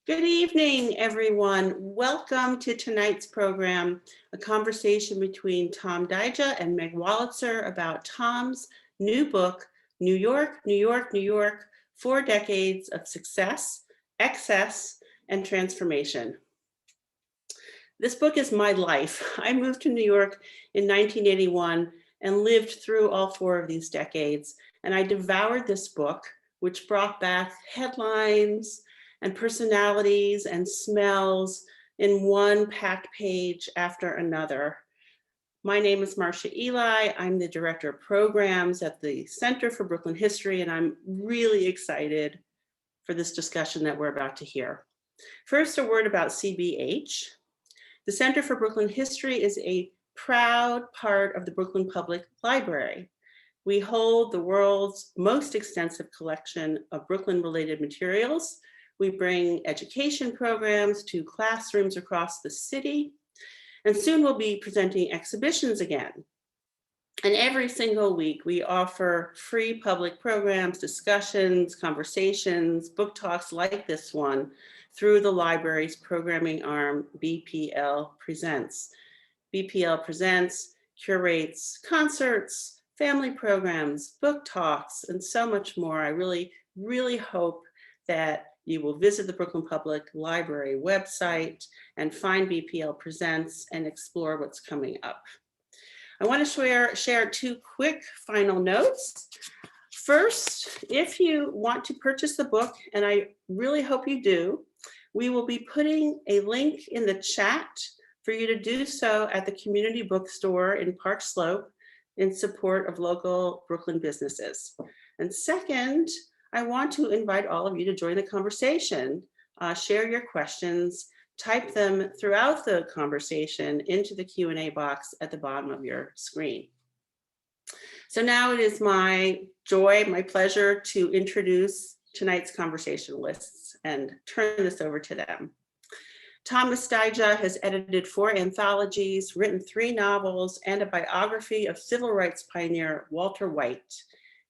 Good evening, everyone. Welcome to tonight's program, a conversation between Tom Dyja and Meg Wolitzer about Tom's new book, New York, New York, New York, 4 Decades of Success, Excess, and Transformation. This book is my life. I moved to New York in 1981 and lived through all 4 of these decades, and I devoured this book, which brought back headlines and personalities and smells in one packed page after another. My name is Marcia Eli. I'm the Director of Programs at the Center for Brooklyn History, and I'm really excited for this discussion that we're about to hear. First, a word about CBH. The Center for Brooklyn History is a proud part of the Brooklyn Public Library. We hold the world's most extensive collection of Brooklyn-related materials. We bring education programs to classrooms across the city, and soon we'll be presenting exhibitions again. And every single week we offer free public programs, discussions, conversations, book talks like this one through the library's programming arm, BPL Presents. BPL Presents curates concerts, family programs, book talks, and so much more. I really hope that you will visit the Brooklyn Public Library website and find BPL Presents and explore what's coming up. I want to share 2 quick final notes. First, if you want to purchase the book, and I really hope you do, we will be putting a link in the chat for you to do so at the community bookstore in Park Slope in support of local Brooklyn businesses. And second, I want to invite all of you to join the conversation, share your questions, type them throughout the conversation into the Q&A box at the bottom of your screen. So now it is my joy, my pleasure to introduce tonight's conversationalists and turn this over to them. Thomas Dyja has edited 4 anthologies, written 3 novels, and a biography of civil rights pioneer Walter White.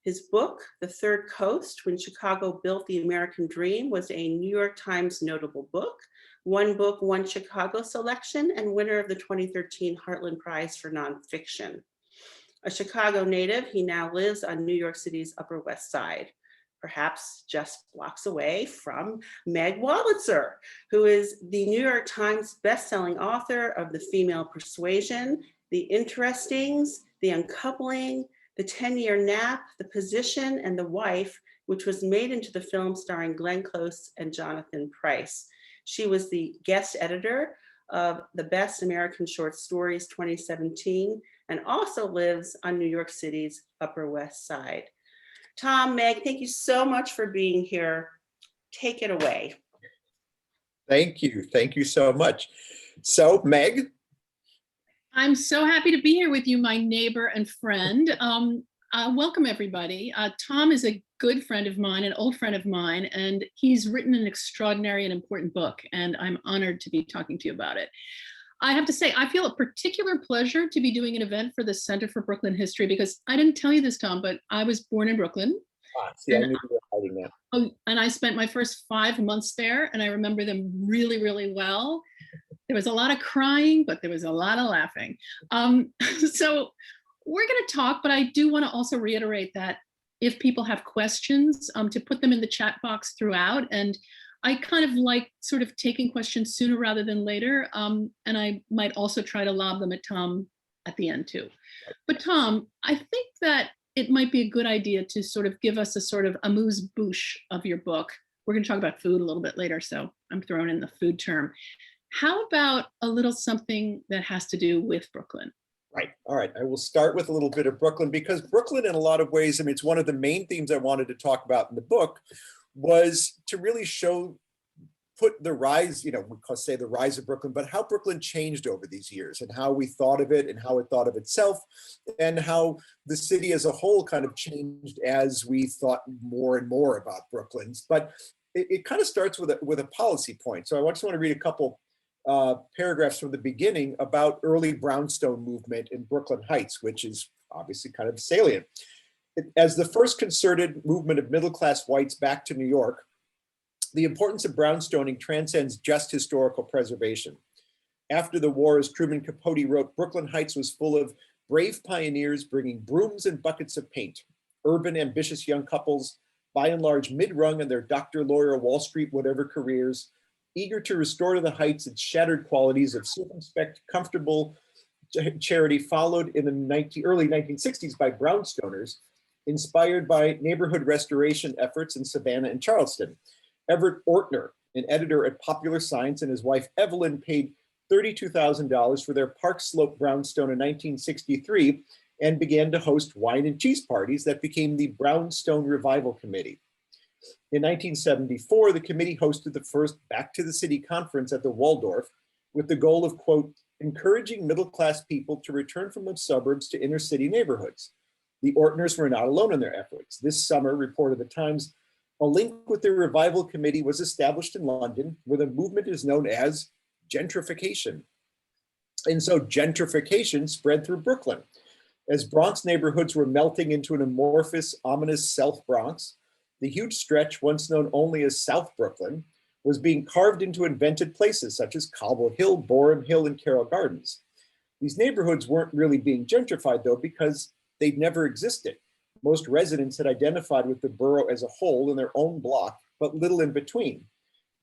His book, The Third Coast, When Chicago Built the American Dream, was a New York Times notable book, One Book, One Chicago selection, and winner of the 2013 Heartland Prize for Nonfiction. A Chicago native, he now lives on New York City's Upper West Side, perhaps just blocks away from Meg Wolitzer, who is the New York Times bestselling author of The Female Persuasion, The Interestings, The Uncoupling, The 10-Year Nap, The Position, and The Wife, which was made into the film starring Glenn Close and Jonathan Pryce. She was the guest editor of the Best American Short Stories 2017 and also lives on New York City's Upper West Side. Tom, Meg, thank you so much for being here. Take it away. Thank you. Thank you so much. So, Meg. I'm so happy to be here with you, my neighbor and friend. Welcome, everybody. Tom is a good friend of mine, an old friend of mine, and he's written an extraordinary and important book, and I'm honored to be talking to you about it. I have to say, I feel a particular pleasure to be doing an event for the Center for Brooklyn History because I didn't tell you this, Tom, but I was born in Brooklyn. See, I knew you were hiding that. Oh, and I spent my first 5 months there, and I remember them really, really well. There was a lot of crying, but there was a lot of laughing. So we're going to talk, but I do want to also reiterate that if people have questions, to put them in the chat box throughout. And I kind of like sort of taking questions sooner rather than later. And I might also try to lob them at Tom at the end too. But Tom, I think that it might be a good idea to sort of give us a sort of amuse-bouche of your book. We're going to talk about food a little bit later, so I'm throwing in the food term. How about a little something that has to do with Brooklyn? Right. All right. I will start with a little bit of Brooklyn because Brooklyn, in a lot of ways, I mean, it's one of the main themes I wanted to talk about in the book was to really put the rise, we could say the rise of Brooklyn, but how Brooklyn changed over these years and how we thought of it and how it thought of itself and how the city as a whole kind of changed as we thought more and more about Brooklyn's. But it kind of starts with a policy point. So I just want to read a couple paragraphs from the beginning about early Brownstone movement in Brooklyn Heights, which is obviously kind of salient. As the first concerted movement of middle-class whites back to New York, The importance of brownstoning transcends just historical preservation. After the war, as Truman Capote wrote, Brooklyn Heights was full of brave pioneers bringing brooms and buckets of paint, urban, ambitious young couples, by and large mid-rung in their doctor, lawyer, Wall Street, whatever careers, eager to restore to the Heights its shattered qualities of circumspect, comfortable charity, followed in the early 1960s by Brownstoners, inspired by neighborhood restoration efforts in Savannah and Charleston. Everett Ortner, an editor at Popular Science, and his wife Evelyn paid $32,000 for their Park Slope brownstone in 1963 and began to host wine and cheese parties that became the Brownstone Revival Committee. In 1974, the committee hosted the first Back to the City conference at the Waldorf with the goal of, quote, encouraging middle-class people to return from the suburbs to inner city neighborhoods. The Ortners were not alone in their efforts. This summer, reported the Times, a link with the revival committee was established in London, where the movement is known as gentrification. And so gentrification spread through Brooklyn. As Bronx neighborhoods were melting into an amorphous, ominous South Bronx, the huge stretch once known only as South Brooklyn was being carved into invented places such as Cobble Hill, Boerum Hill, and Carroll Gardens. These neighborhoods weren't really being gentrified though, because they'd never existed. Most residents had identified with the borough as a whole in their own block, but little in between.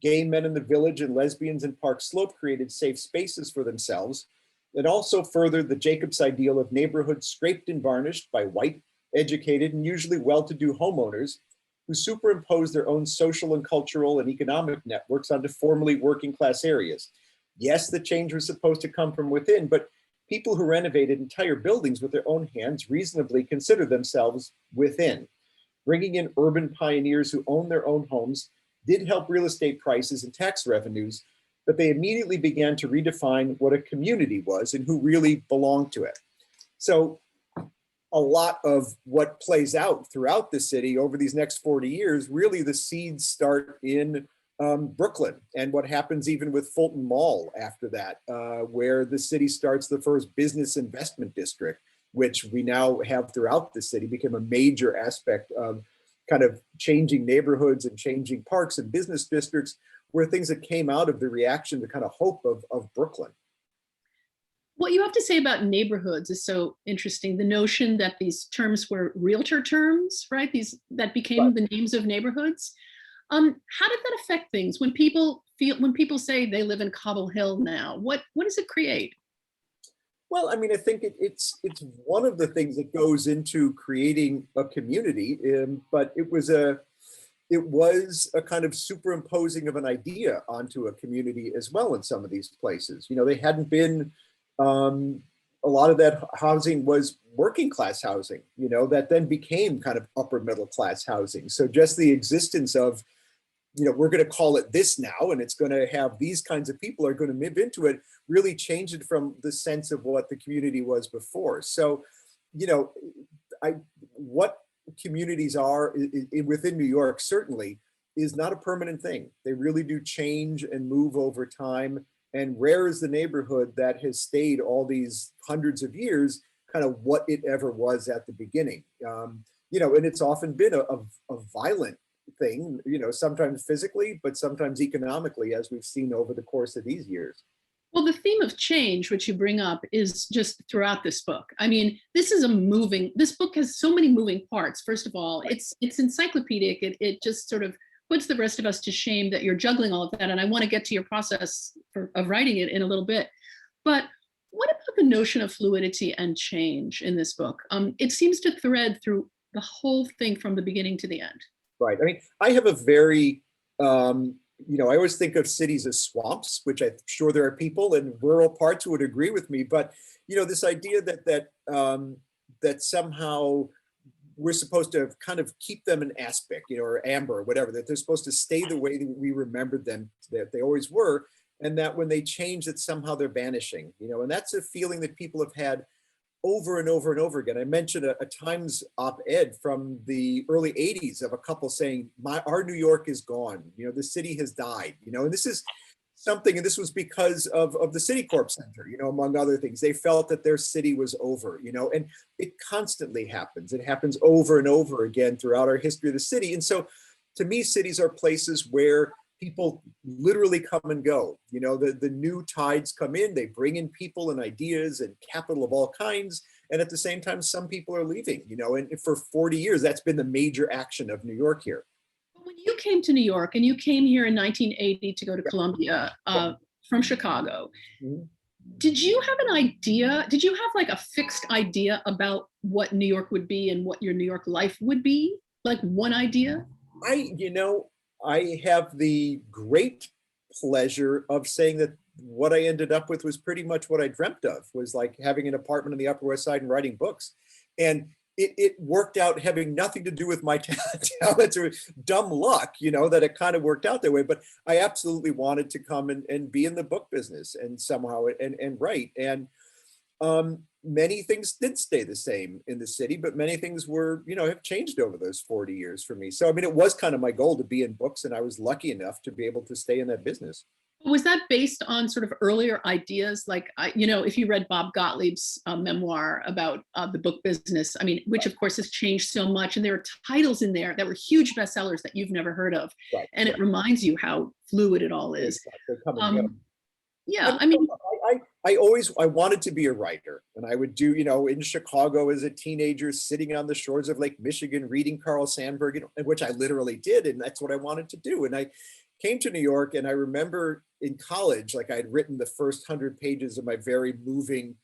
Gay men in the village and lesbians in Park Slope created safe spaces for themselves. It also furthered the Jacobs ideal of neighborhoods scraped and varnished by white, educated, and usually well-to-do homeowners who superimposed their own social and cultural and economic networks onto formerly working class areas. Yes, the change was supposed to come from within, but people who renovated entire buildings with their own hands reasonably consider themselves within. Bringing in urban pioneers who own their own homes did help real estate prices and tax revenues, but they immediately began to redefine what a community was and who really belonged to it. So a lot of what plays out throughout the city over these next 40 years, really the seeds start in Brooklyn, and what happens even with Fulton Mall after that, where the city starts the first business investment district, which we now have throughout the city, became a major aspect of kind of changing neighborhoods and changing parks and business districts, were things that came out of the reaction, the kind of hope of Brooklyn. What you have to say about neighborhoods is so interesting. The notion that these terms were realtor terms, right? These that became Right. the names of neighborhoods. How did that affect things when people say they live in Cobble Hill now? What does it create? Well, I mean, I think it's one of the things that goes into creating a community, but it was a kind of superimposing of an idea onto a community as well in some of these places. You know, they hadn't been, a lot of that housing was working class housing, you know, that then became kind of upper middle class housing. So just the existence of, you know, we're going to call it this now, and it's going to have these kinds of people are going to move into it, really changed it from the sense of what the community was before. So, you know, what communities are within New York certainly is not a permanent thing. They really do change and move over time. And rare is the neighborhood that has stayed all these hundreds of years, kind of what it ever was at the beginning. You know, and it's often been a violent thing, you know, sometimes physically, but sometimes economically, as we've seen over the course of these years. Well, the theme of change, which you bring up, is just throughout this book. I mean, this book has so many moving parts. First of all, it's encyclopedic. It just sort of puts the rest of us to shame that you're juggling all of that. And I want to get to your process of writing it in a little bit. But what about the notion of fluidity and change in this book? It seems to thread through the whole thing from the beginning to the end. Right. I mean, I have a very, you know, I always think of cities as swamps, which I'm sure there are people in rural parts who would agree with me. But, you know, this idea that somehow we're supposed to kind of keep them in aspic, you know, or amber or whatever, that they're supposed to stay the way that we remembered them, that they always were. And that when they change, that somehow they're vanishing, you know, and that's a feeling that people have had over and over and over again. I mentioned a Times op-ed from the early 80s of a couple saying, our New York is gone. You know, the city has died, you know, and this is something, and this was because of the Citicorp Center, you know, among other things. They felt that their city was over, you know, and it constantly happens. It happens over and over again throughout our history of the city. And so to me, cities are places where people literally come and go. You know, the new tides come in, they bring in people and ideas and capital of all kinds. And at the same time, some people are leaving, you know, and for 40 years, that's been the major action of New York here. When you came to New York and you came here in 1980 to go to Columbia from Chicago, Mhm. did you have an idea? Did you have like a fixed idea about what New York would be and what your New York life would be? Like one idea? You know, I have the great pleasure of saying that what I ended up with was pretty much what I dreamt of, was like having an apartment on the Upper West Side and writing books. And it worked out having nothing to do with my talents or dumb luck, you know, that it kind of worked out that way. But I absolutely wanted to come and be in the book business and somehow and write. And many things did stay the same in the city, but many things were, you know, have changed over those 40 years for me. So, I mean, it was kind of my goal to be in books, and I was lucky enough to be able to stay in that business. Was that based on sort of earlier ideas? Like, you know, if you read Bob Gottlieb's memoir about the book business, I mean, which of course has changed so much, and there are titles in there that were huge bestsellers that you've never heard of. Right, And it reminds you how fluid it all is. They come and go. Yeah, I mean, I wanted to be a writer, and I would do, you know, in Chicago as a teenager, sitting on the shores of Lake Michigan, reading Carl Sandburg, you know, which I literally did. And that's what I wanted to do. And I came to New York, and I remember in college, like I had written the first 100 pages of my very moving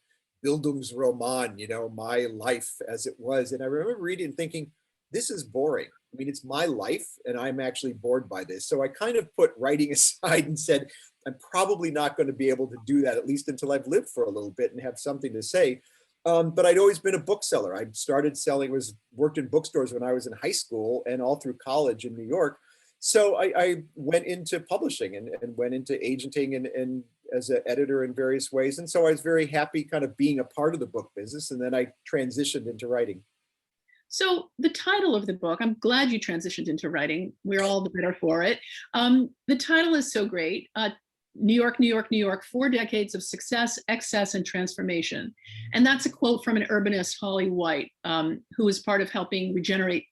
Bildungsroman, you know, my life as it was. And I remember reading and thinking, this is boring. I mean, it's my life, and I'm actually bored by this. So I kind of put writing aside and said, I'm probably not going to be able to do that, at least until I've lived for a little bit and have something to say. But I'd always been a bookseller. I started selling, worked in bookstores when I was in high school and all through college in New York. So I went into publishing and went into agenting and as an editor in various ways. And so I was very happy kind of being a part of the book business. And then I transitioned into writing. so the title of the book, I'm glad you transitioned into writing. We're all the better for it. The title is so great. New York, New York, New York, 4 decades of success, excess, and transformation. And that's a quote from an urbanist, Holly White, who was part of helping regenerate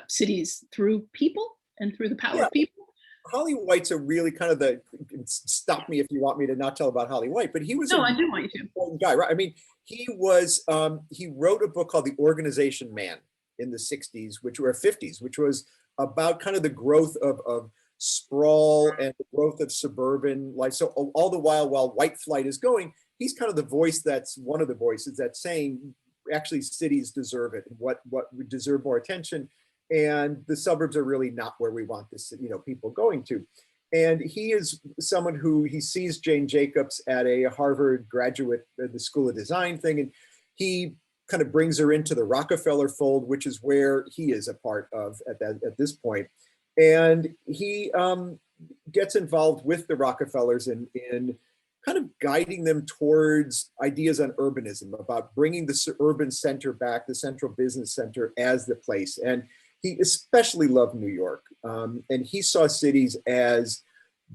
cities through people and through the power of people. Holly White's a really kind of stop me if you want me to not tell about Holly White, but he was I do want you to. important guy, right? I mean, he wrote a book called The Organization Man in the 60s, which were 50s, which was about kind of the growth of sprawl and the growth of suburban life. So all the while white flight is going, he's kind of the voice that's one of the voices that's saying actually cities deserve it and what would deserve more attention. And the suburbs are really not where we want this, you know, people going to. And he is someone who he sees Jane Jacobs at a Harvard graduate, the School of Design thing, and he kind of brings her into the Rockefeller fold, which is where he is a part of at this point. And he gets involved with the Rockefellers in kind of guiding them towards ideas on urbanism, about bringing the urban center back, the central business center as the place. And he especially loved New York. And he saw cities as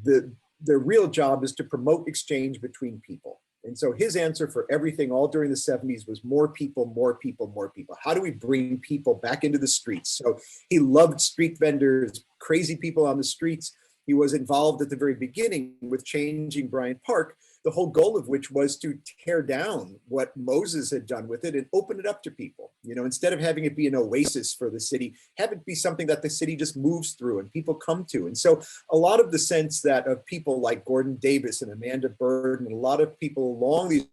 the real job is to promote exchange between people. And so his answer for everything all during the 70s was more people, more people, more people. How do we bring people back into the streets? So he loved street vendors, crazy people on the streets. He was involved at the very beginning with changing Bryant Park, the whole goal of which was to tear down what Moses had done with it and open it up to people. You know, instead of having it be an oasis for the city, have it be something that the city just moves through and people come to. And so a lot of the sense that of people like Gordon Davis and Amanda Bird and a lot of people along these.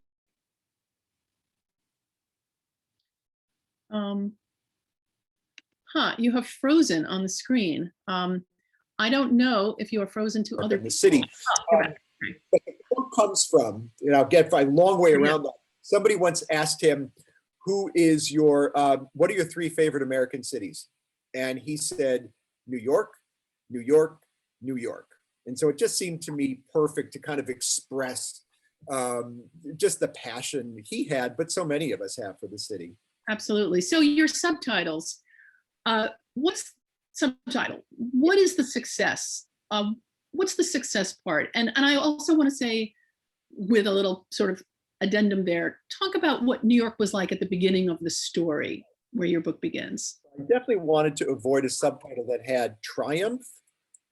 You have frozen on the screen. I don't know if you are frozen to other in the city. But the quote comes from, you know, get a long way around that. Somebody once asked him, who is your, what are your 3 favorite American cities? And he said, New York, New York, New York. And so it just seemed to me perfect to kind of express just the passion he had, but so many of us have for the city. Absolutely. So your subtitles, what's subtitle? What is the success? What's the success part? And I also want to say, with a little sort of addendum there, talk about what New York was like at the beginning of the story where your book begins. I definitely wanted to avoid a subtitle that had triumph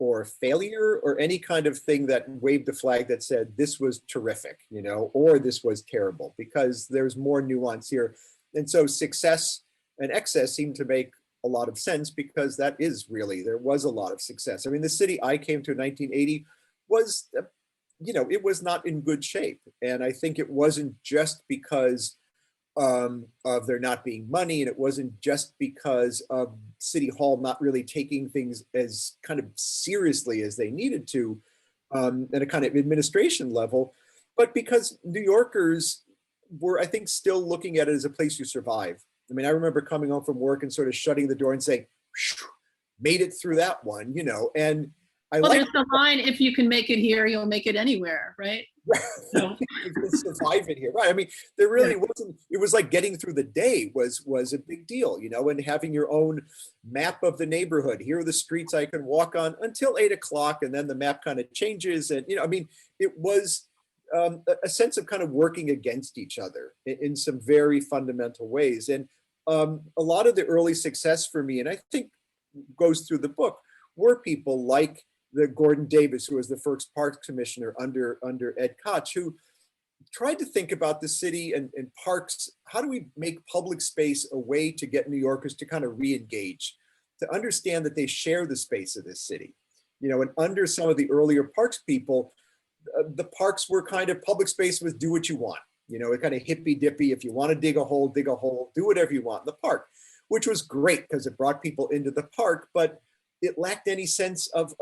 or failure or any kind of thing that waved a flag that said this was terrific, or this was terrible, because there's more nuance here. And so success and excess seem to make a lot of sense, because that is really, there was a lot of success. I mean, the city I came to in 1980 was, it was not in good shape. And I think it wasn't just because of there not being money, and it wasn't just because of City Hall not really taking things as kind of seriously as they needed to at a kind of administration level, but because New Yorkers were, I think, still looking at it as a place you survive. I mean, I remember coming home from work and sort of shutting the door and saying, made it through that one, and there's the line, if you can make it here, you'll make it anywhere, right? So. Survive it here, right? I mean, there really wasn't. It was like getting through the day was a big deal, and having your own map of the neighborhood. Here are the streets I can walk on until 8 o'clock, and then the map kind of changes. And I mean, it was a sense of kind of working against each other in some very fundamental ways. And a lot of the early success for me, and I think goes through the book, were people like the Gordon Davis, who was the first parks commissioner under Ed Koch, who tried to think about the city and parks. How do we make public space a way to get New Yorkers to kind of re-engage, to understand that they share the space of this city? And under some of the earlier parks people, the parks were kind of public space was do what you want. It kind of hippy dippy. If you want to dig a hole, do whatever you want in the park, which was great because it brought people into the park, but it lacked any sense of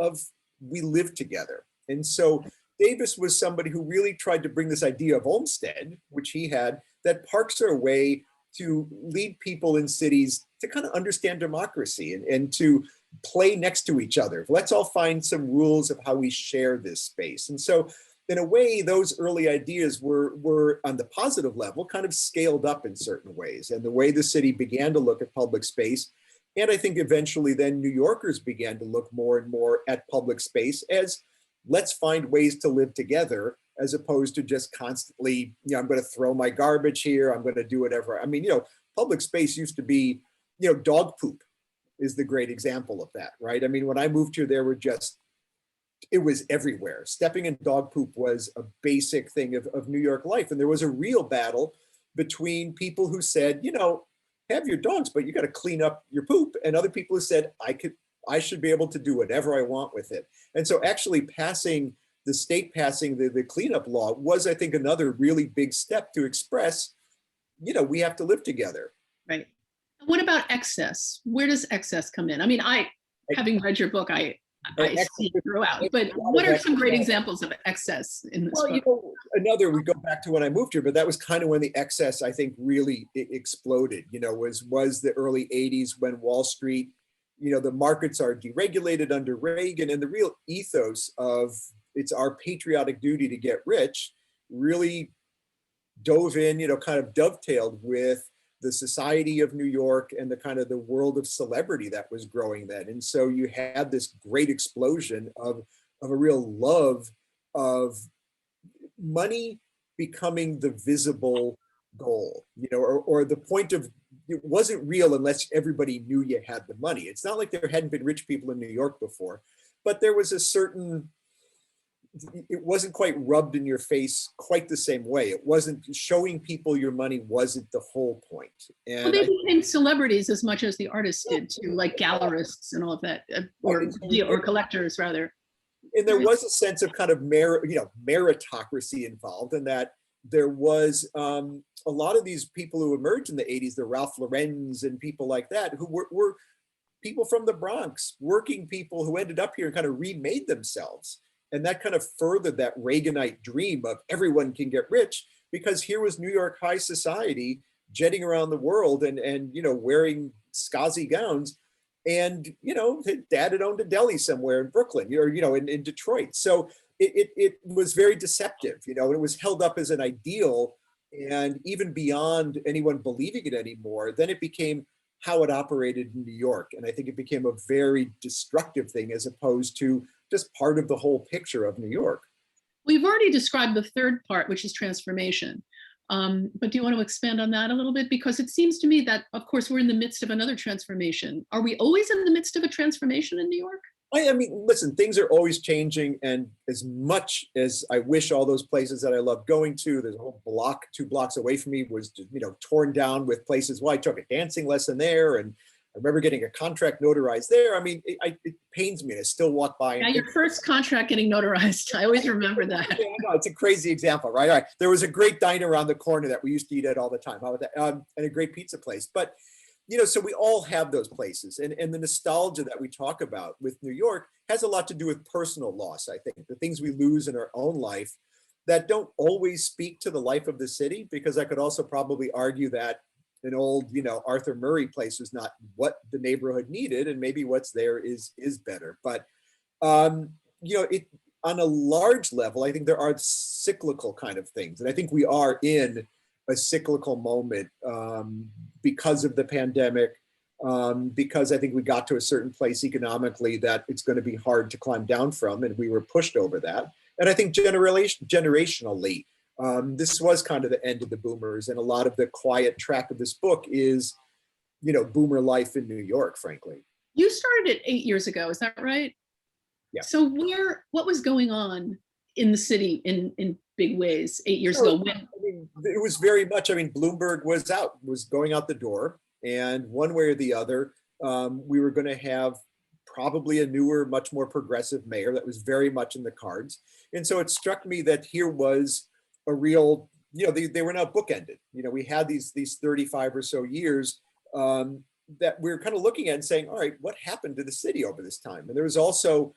we live together. And so Davis was somebody who really tried to bring this idea of Olmsted, which he had, that parks are a way to lead people in cities to kind of understand democracy and to play next to each other. Let's all find some rules of how we share this space. And so in a way, those early ideas were on the positive level, kind of scaled up in certain ways. And the way the city began to look at public space, and I think eventually then New Yorkers began to look more and more at public space as let's find ways to live together, as opposed to just constantly, I'm going to throw my garbage here, I'm going to do whatever. I mean, public space used to be, dog poop is the great example of that, right? I mean, when I moved here, it was everywhere. Stepping in dog poop was a basic thing of New York life. And there was a real battle between people who said, have your dogs, but you got to clean up your poop. And other people who said, I should be able to do whatever I want with it. And so actually the state passing the cleanup law was, I think, another really big step to express, we have to live together. Right. What about excess? Where does excess come in? I mean, having read your book, I see it throughout, but what are some great examples of excess in this book? We go back to when I moved here, but that was kind of when the excess, I think, really exploded, was the early 80s when Wall Street, the markets are deregulated under Reagan, and the real ethos of it's our patriotic duty to get rich really dove in, kind of dovetailed with the society of New York and the kind of the world of celebrity that was growing then. And so you had this great explosion of a real love of money becoming the visible goal, or the point of, it wasn't real unless everybody knew you had the money. It's not like there hadn't been rich people in New York before, but there was a certain, it wasn't quite rubbed in your face quite the same way. It wasn't showing people your money wasn't the whole point. And well, they became celebrities as much as the artists did too, like gallerists and all of that, or collectors rather. And there was a sense of kind of meritocracy involved, in that there was a lot of these people who emerged in the 80s, the Ralph Lauren's and people like that, who were people from the Bronx, working people who ended up here and kind of remade themselves. And that kind of furthered that Reaganite dream of everyone can get rich, because here was New York high society jetting around the world and wearing scuzzy gowns. And, dad had owned a deli somewhere in Brooklyn, or, in Detroit. So it was very deceptive, it was held up as an ideal. And even beyond anyone believing it anymore, then it became how it operated in New York. And I think it became a very destructive thing, as opposed to just part of the whole picture of New York. We've already described the third part, which is transformation. But do you want to expand on that a little bit? Because it seems to me that, of course, we're in the midst of another transformation. Are we always in the midst of a transformation in New York? I mean, listen, things are always changing, and as much as I wish all those places that I love going to, there's a whole block, 2 blocks away from me was, torn down with places. Well, I took a dancing lesson there, and I remember getting a contract notarized there. I mean, it pains me. I still walk by. Yeah, your first contract getting notarized. I always remember that. Yeah, I know, it's a crazy example, right? All right. There was a great diner around the corner that we used to eat at all the time. How about that? And a great pizza place. But so we all have those places, and the nostalgia that we talk about with New York has a lot to do with personal loss. I think the things we lose in our own life that don't always speak to the life of the city, because I could also probably argue that an old, Arthur Murray place was not what the neighborhood needed, and maybe what's there is better. But it on a large level, I think there are cyclical kind of things, and I think we are in a cyclical moment because of the pandemic, because I think we got to a certain place economically that it's going to be hard to climb down from, and we were pushed over that. And I think generationally, this was kind of the end of the boomers, and a lot of the quiet track of this book is, boomer life in New York, frankly. You started it 8 years ago, is that right? Yeah. So what was going on in the city in big ways 8 years ago? I mean, it was very much, Bloomberg was going out the door, and one way or the other, we were going to have probably a newer, much more progressive mayor. That was very much in the cards. And so it struck me that here was a real, they were now bookended. We had these 35 or so years that we were kind of looking at and saying, all right, what happened to the city over this time? And there was also,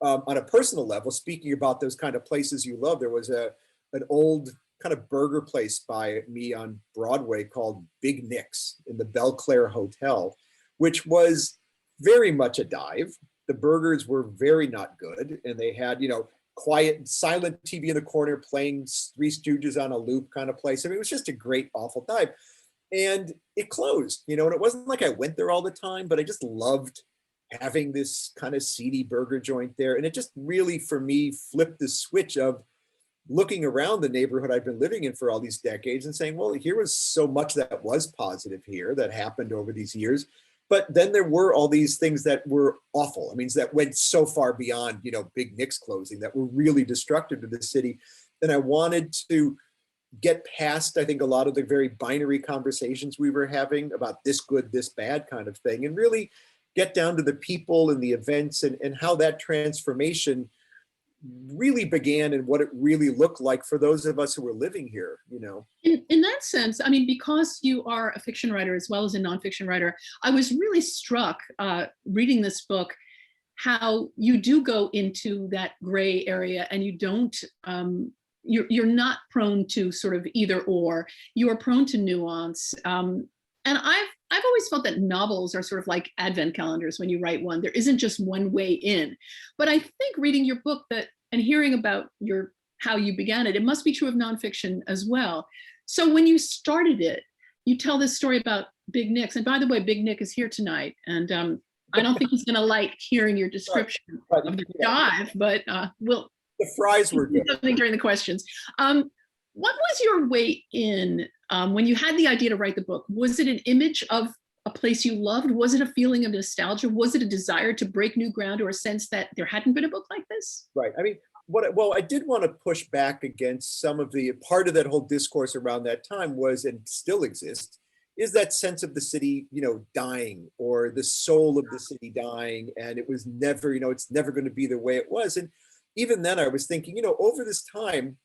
on a personal level, speaking about those kind of places you love, there was an old kind of burger place by me on Broadway called Big Nick's in the Belle Claire Hotel, which was very much a dive. The burgers were very not good, and they had, quiet, silent TV in the corner playing Three Stooges on a loop kind of place. I mean, it was just a great, awful dive. And it closed, and it wasn't like I went there all the time, but I just loved having this kind of seedy burger joint there. And it just really, for me, flipped the switch of looking around the neighborhood I've been living in for all these decades and saying, well, here was so much that was positive here that happened over these years. But then there were all these things that were awful. I mean, that went so far beyond, Big Nick's closing, that were really destructive to the city. And I wanted to get past, I think, a lot of the very binary conversations we were having about this good, this bad kind of thing, and really get down to the people and the events and how that transformation really began and what it really looked like for those of us who were living here, In that sense, I mean, because you are a fiction writer as well as a nonfiction writer, I was really struck reading this book, how you do go into that gray area, and you don't, you're not prone to sort of either or, you are prone to nuance. And I've always felt that novels are sort of like advent calendars. When you write one, there isn't just one way in. But I think reading your book and hearing about how you began it, it must be true of nonfiction as well. So when you started it, you tell this story about Big Nick's. And by the way, Big Nick is here tonight. And I don't think he's going to like hearing your description of the dive, but we'll. The fries were good. Something during the questions. What was your way in when you had the idea to write the book? Was it an image of a place you loved? Was it a feeling of nostalgia? Was it a desire to break new ground, or a sense that there hadn't been a book like this? Right. I mean, I did want to push back against some of the part of that whole discourse around that time was, and still exists, is that sense of the city, dying, or the soul of the city dying. And it was never, it's never going to be the way it was. And even then I was thinking, over this time,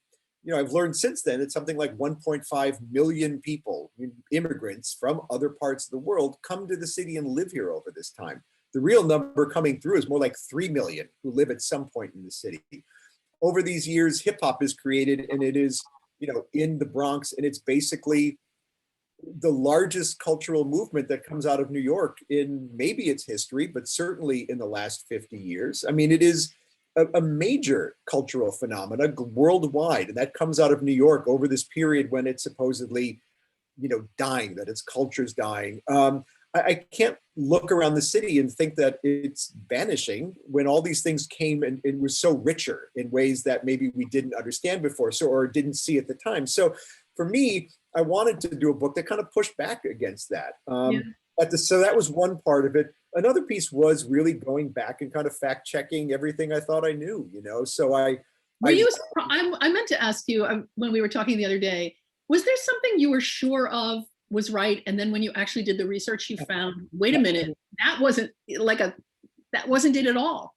I've learned since then, it's something like 1.5 million people, immigrants from other parts of the world, come to the city and live here over this time. The real number coming through is more like 3 million who live at some point in the city. Over these years, hip hop is created, and it is, in the Bronx, and it's basically the largest cultural movement that comes out of New York in maybe its history, but certainly in the last 50 years. I mean, it is a major cultural phenomena worldwide, and that comes out of New York over this period when it's supposedly, dying, that its culture's dying. I can't look around the city and think that it's vanishing when all these things came and it was so richer in ways that maybe we didn't understand before, or didn't see at the time. So for me, I wanted to do a book that kind of pushed back against that. So that was one part of it. another piece was really going back and kind of fact checking everything I thought I knew, so Were you, I meant to ask you when we were talking the other day, was there something you were sure of was right? And then when you actually did the research, you found, wait a minute, that wasn't it at all.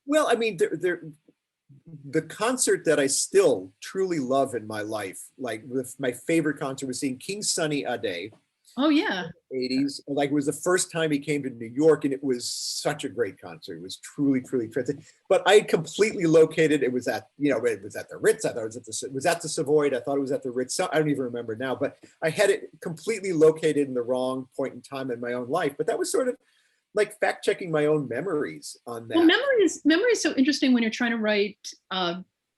Well, I mean, the concert that I still truly love in my life, like my favorite concert was seeing King Sunny Ade. Oh yeah. 80s. Like, it was the first time he came to New York, and it was such a great concert. It was truly, truly terrific. But I completely located, it was at the Ritz. I thought it was at the Savoy. I thought it was at the Ritz. I don't even remember now, but I had it completely located in the wrong point in time in my own life. But that was sort of like fact checking my own memories on that. Well, memory is so interesting when you're trying to write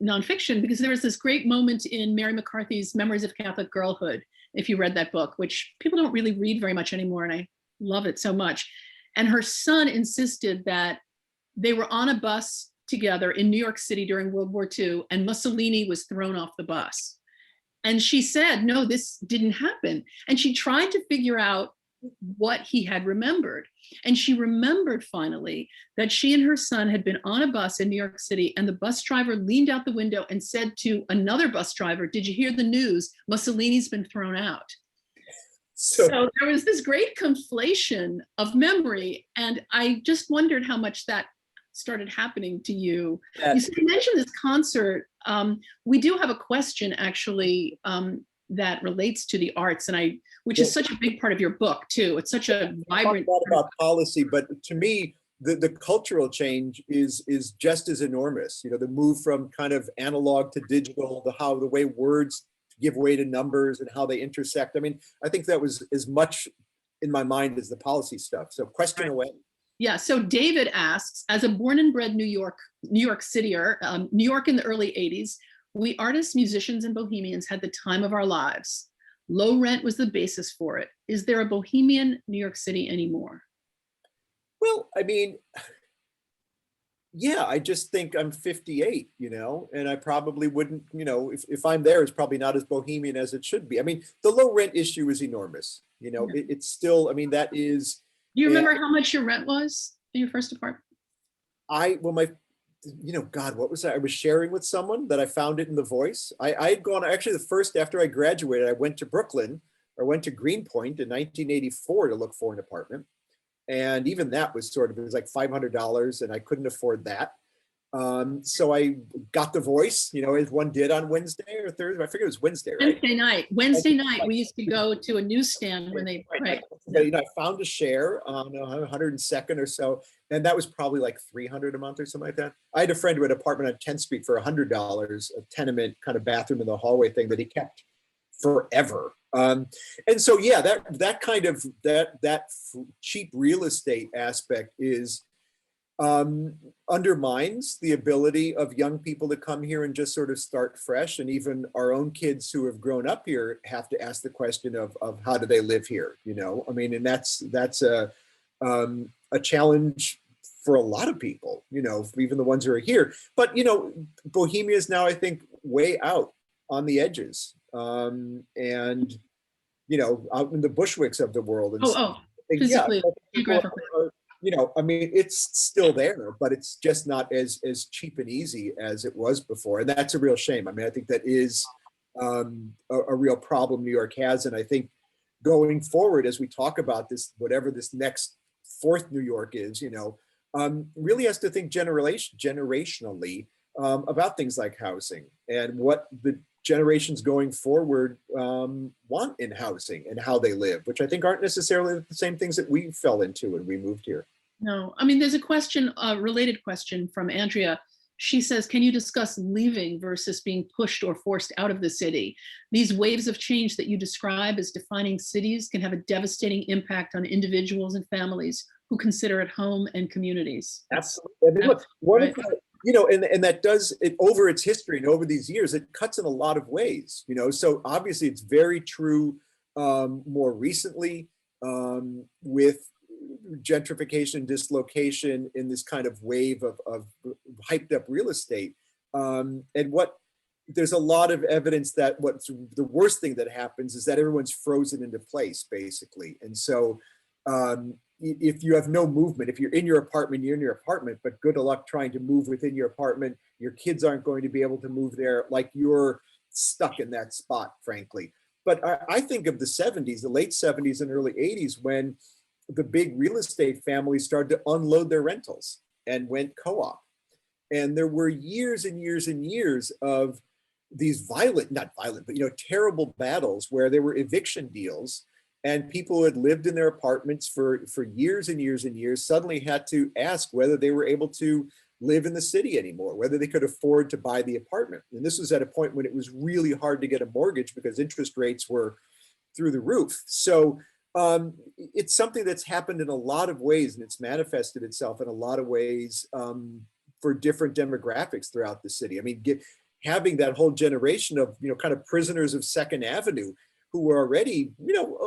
nonfiction, because there was this great moment in Mary McCarthy's Memories of Catholic Girlhood, if you read that book, which people don't really read very much anymore, and I love it so much. And her son insisted that they were on a bus together in New York City during World War II, and Mussolini was thrown off the bus. And she said, no, this didn't happen. And she tried to figure out what he had remembered. And she remembered finally that she and her son had been on a bus in New York City, and the bus driver leaned out the window and said to another bus driver, did you hear the news? Mussolini's been thrown out. So there was this great conflation of memory. And I just wondered how much that started happening to you. You mentioned this concert. We do have a question actually that relates to the arts, and which is such a big part of your book too. It's such a vibrant. Talk about policy, but to me, the cultural change is just as enormous. The move from kind of analog to digital, the way words give way to numbers and how they intersect. I mean, I think that was as much in my mind as the policy stuff. So question away. Yeah, so David asks, as a born and bred New York Cityer, New York in the early 80s, we artists, musicians, and bohemians had the time of our lives. Low rent was the basis for it. Is there a bohemian New York City anymore? Well, I mean, yeah, I just think I'm 58, and I probably wouldn't, if I'm there, it's probably not as bohemian as it should be. I mean, the low rent issue is enormous. It's still, I mean, that is. Do you remember how much your rent was in your first apartment? God, what was that? I was sharing with someone that I found it in The Voice. I had gone, actually after I graduated, I went to Brooklyn, or went to Greenpoint in 1984 to look for an apartment. And even that was it was like $500, and I couldn't afford that. So I got The Voice, as one did on Wednesday or Thursday. I forget it was Wednesday, right? Wednesday night, we used to go to a newsstand when they, right. I found a share on 102nd or so, and that was probably like $300 a month or something like that. I had a friend who had an apartment on 10th Street for $100, a tenement kind of bathroom in the hallway thing that he kept forever. And so, yeah, that kind of that cheap real estate aspect is undermines the ability of young people to come here and just sort of start fresh. And even our own kids who have grown up here have to ask the question of how do they live here? I mean, and that's a challenge for a lot of people, even the ones who are here. But, Bohemia is now, I think, way out on the edges. And, out in the Bushwicks of the world. And physically, geographically. I mean, it's still there, but it's just not as cheap and easy as it was before. And that's a real shame. I mean, I think that is a real problem New York has. And I think going forward, as we talk about this, whatever this next fourth New York is, really has to think generationally about things like housing and what the generations going forward want in housing and how they live, which I think aren't necessarily the same things that we fell into when we moved here. No, I mean, there's a related question from Andrea. She says, can you discuss leaving versus being pushed or forced out of the city? These waves of change that you describe as defining cities can have a devastating impact on individuals and families who consider it home and communities. Absolutely. I mean, look, and that does it over its history and over these years, it cuts in a lot of ways, so obviously it's very true more recently with gentrification and dislocation in this kind of wave of hyped up real estate. And there's a lot of evidence that what's the worst thing that happens is that everyone's frozen into place, basically. And so, if you have no movement, if you're in your apartment, you're in your apartment, but good luck trying to move within your apartment. Your kids aren't going to be able to move there. Like, you're stuck in that spot, frankly. But I think of the 70s, the late 70s and early 80s, when the big real estate families started to unload their rentals and went co-op. And there were years and years and years of these not violent, but terrible battles where there were eviction deals, and people who had lived in their apartments for years and years and years suddenly had to ask whether they were able to live in the city anymore, whether they could afford to buy the apartment. And this was at a point when it was really hard to get a mortgage because interest rates were through the roof. So it's something that's happened in a lot of ways, and it's manifested itself in a lot of ways for different demographics throughout the city. I mean, having that whole generation of, kind of prisoners of Second Avenue who were already,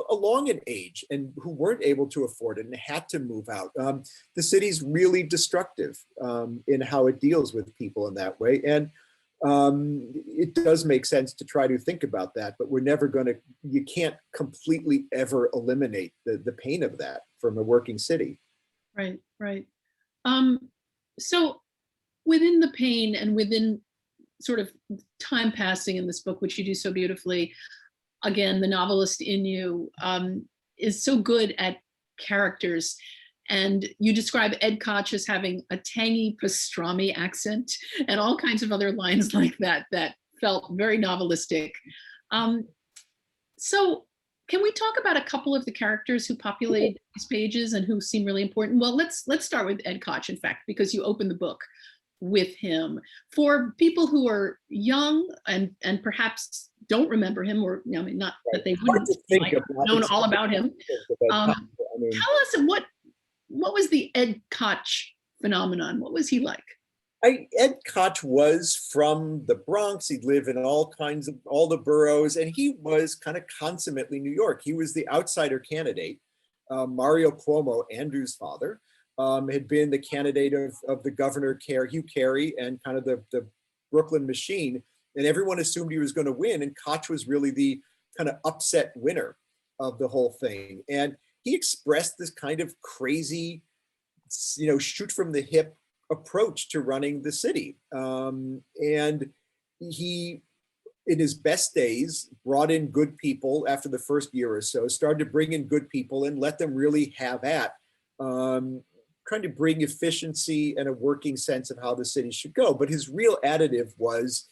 along in age and who weren't able to afford it and had to move out. The city's really destructive in how it deals with people in that way. And it does make sense to try to think about that, but we're never you can't completely ever eliminate the pain of that from a working city. Right, right. So within the pain and within sort of time passing in this book, which you do so beautifully, again, the novelist in you is so good at characters. And you describe Ed Koch as having a tangy pastrami accent and all kinds of other lines like that that felt very novelistic. So can we talk about a couple of the characters who populate these pages and who seem really important? Well, let's start with Ed Koch, in fact, because you open the book with him. For people who are young and perhaps don't remember him, or not that they wouldn't known all about him. Tell us what was the Ed Koch phenomenon? What was he like? Ed Koch was from the Bronx. He'd live in all the boroughs, and he was kind of consummately New York. He was the outsider candidate. Mario Cuomo, Andrew's father, had been the candidate of the governor, Hugh Carey, and kind of the Brooklyn machine. And everyone assumed he was going to win. And Koch was really the kind of upset winner of the whole thing. And he expressed this kind of crazy, shoot from the hip approach to running the city. And he, in his best days, brought in good people after the first year or so, started to bring in good people and let them really have at trying to bring efficiency and a working sense of how the city should go. But his real additive was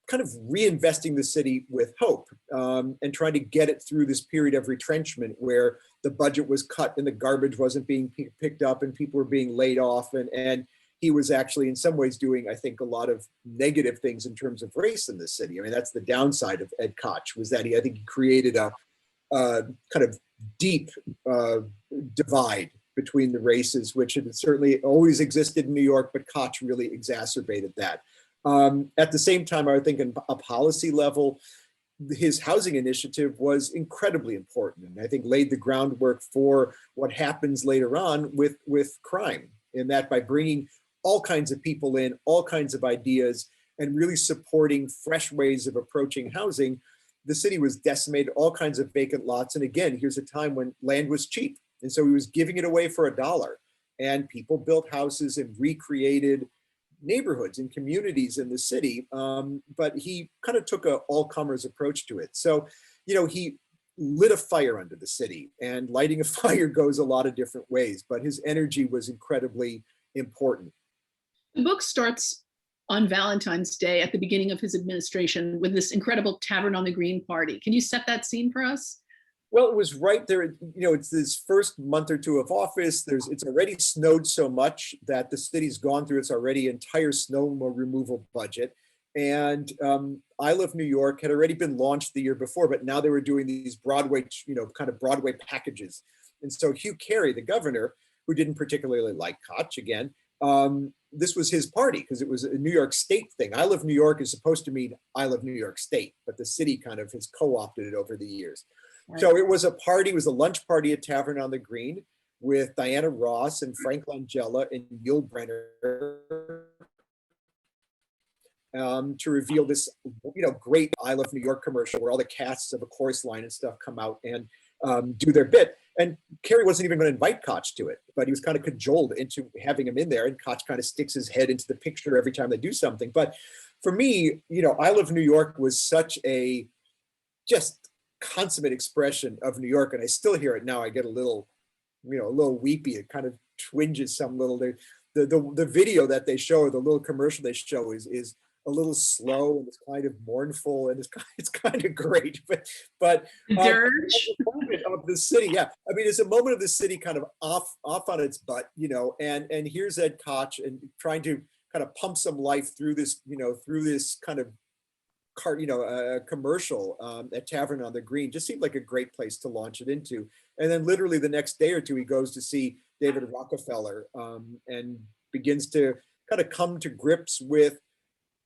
kind of reinvesting the city with hope and trying to get it through this period of retrenchment where the budget was cut and the garbage wasn't being picked up and people were being laid off. And he was actually in some ways doing, I think, a lot of negative things in terms of race in the city. I mean, that's the downside of Ed Koch, was that I think he created a kind of deep divide between the races, which had certainly always existed in New York, but Koch really exacerbated that. At the same time, I think on a policy level, his housing initiative was incredibly important, and I think laid the groundwork for what happens later on with crime, in that by bringing all kinds of people in, all kinds of ideas, and really supporting fresh ways of approaching housing, the city was decimated, all kinds of vacant lots. And again, here's a time when land was cheap. And so he was giving it away for $1, and people built houses and recreated neighborhoods and communities in the city. But he kind of took a all-comers approach to it. So, he lit a fire under the city, and lighting a fire goes a lot of different ways, but his energy was incredibly important. The book starts on Valentine's Day at the beginning of his administration with this incredible Tavern on the Green party. Can you set that scene for us? Well, it was right there. It's this first month or two of office. It's already snowed so much that the city's gone through its already entire snow removal budget. And I Love New York had already been launched the year before, but now they were doing these Broadway, kind of Broadway packages. And so Hugh Carey, the governor, who didn't particularly like Koch, again, this was his party because it was a New York State thing. I Love New York is supposed to mean I love New York State, but the city kind of has co-opted it over the years. Right. So it was a party, it was a lunch party at Tavern on the Green with Diana Ross and Frank Langella and Yul Brynner to reveal this, great I Love New York commercial where all the casts of A Chorus Line and stuff come out. And do their bit. And Kerry wasn't even going to invite Koch to it, but he was kind of cajoled into having him in there. And Koch kind of sticks his head into the picture every time they do something. But for me, I Love New York was such a just consummate expression of New York. And I still hear it now. I get a little weepy. It kind of twinges some little. The video that they show, or the little commercial they show, is a little slow and it's kind of mournful and it's kind of great. But Dirge. a moment of the city, yeah. I mean, it's a moment of the city kind of off on its butt, and here's Ed Koch and trying to kind of pump some life through this kind of commercial at Tavern on the Green. Just seemed like a great place to launch it into. And then literally the next day or two, he goes to see David Rockefeller and begins to kind of come to grips with